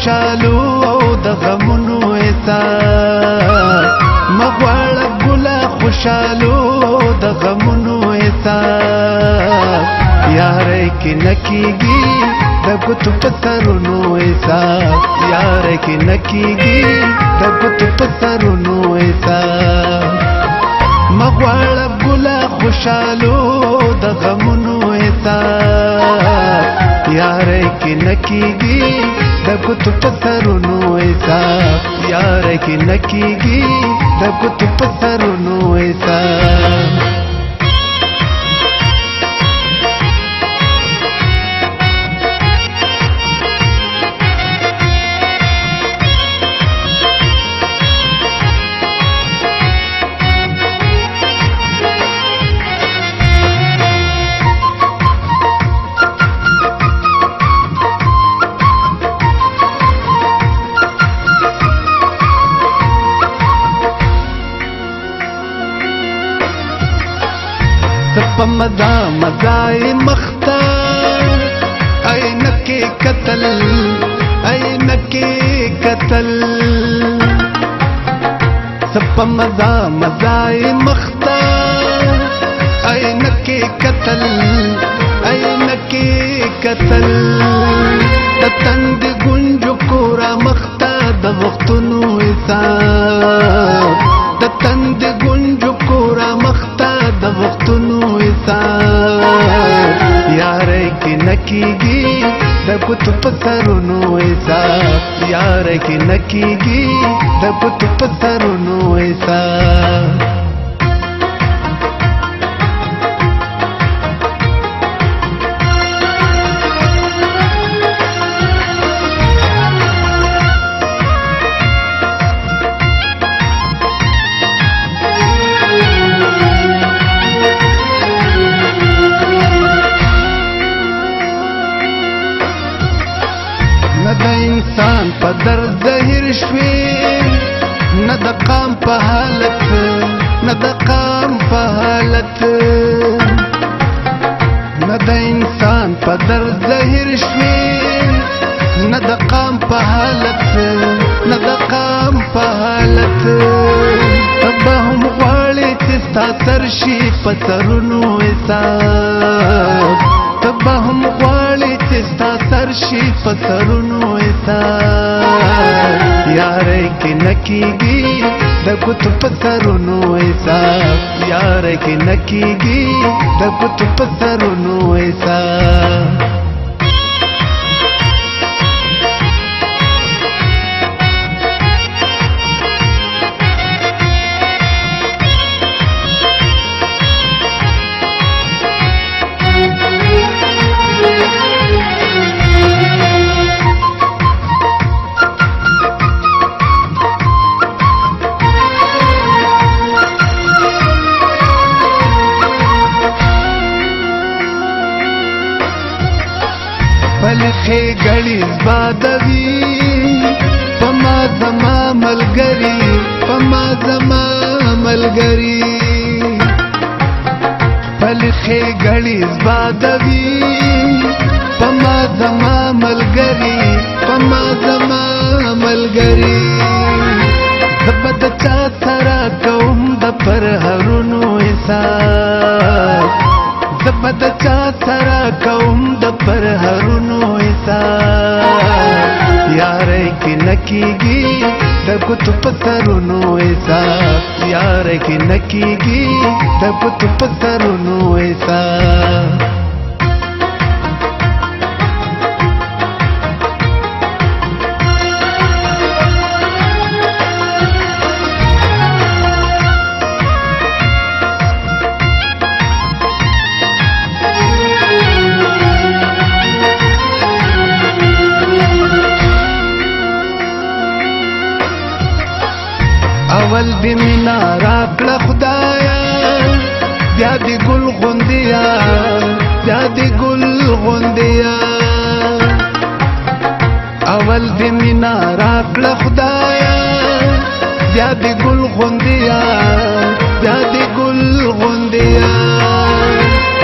خوشالو او د غمونو حساب مغواړه ګله خوشالو د غمونو حساب یارې کې نکیږي د ګوتو په سرونو حساب یارې کې نکیږي د ګوتو په سرونو حساب مغواړه ګله خوشالو د غمونو حساب یارې کې نکیږي د ګوتو په سرونو حساب یارې کې نکیږي د ګوتو په سرونو حساب په مزا مزای مختا اینکه قتل اینکه قتل سپ مزا مزای مختا اینکه قتل اینکه قتل د تند گنجو کورا مختا د وختونو حساب د تند گنجو کورا مختا د وختونو یارې کې نکیږي د ګوتو په سرونو حساب یارې کې نکیږي د ګوتو په سرونو حساب نه د انسان په درد ظاهر شوي نه د قام په حالت نه د قام په حالت نه د انسان په درد ظاهر شوي نه د قام په حالت نه د قام په حالت تبه هم غواړي چې ستا سر شي په سرونو حساب تبه هم غواړي چې ستا سر شي په سرونو حساب یارې کې نکیږي د ګوتو په سرونو حساب یارې کې نکیږي د ګوتو په سرونو حساب پلخې غړي زبادوي پما زما ملګری پما زما ملګری پلخې غړي زبادوي پما زما ملګری پما زما ملګری زبد چا سره کوم د پر هرونو حساب زبد چا سره کوم د پر هرونو حساب یارې کې نکیږي د ګوتو په سرونو حساب یارې کې نکیږي د ګوتو په سرونو حساب اول دی مینا راکړه خدایا بیا دی ګل غوندیا بیا دی ګل غوندیا اول دی مینا راکړه خدایا بیا دی ګل غوندیا بیا دی ګل غوندیا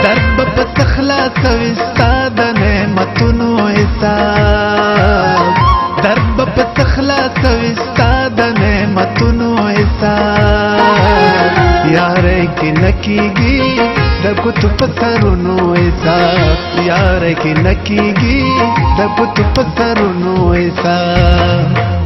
درد په تخلاص وستا د نعمتونو حساب درد نکیږي د ګوتو په سرونو حساب یار کې نکیږي د ګوتو په سرونو حساب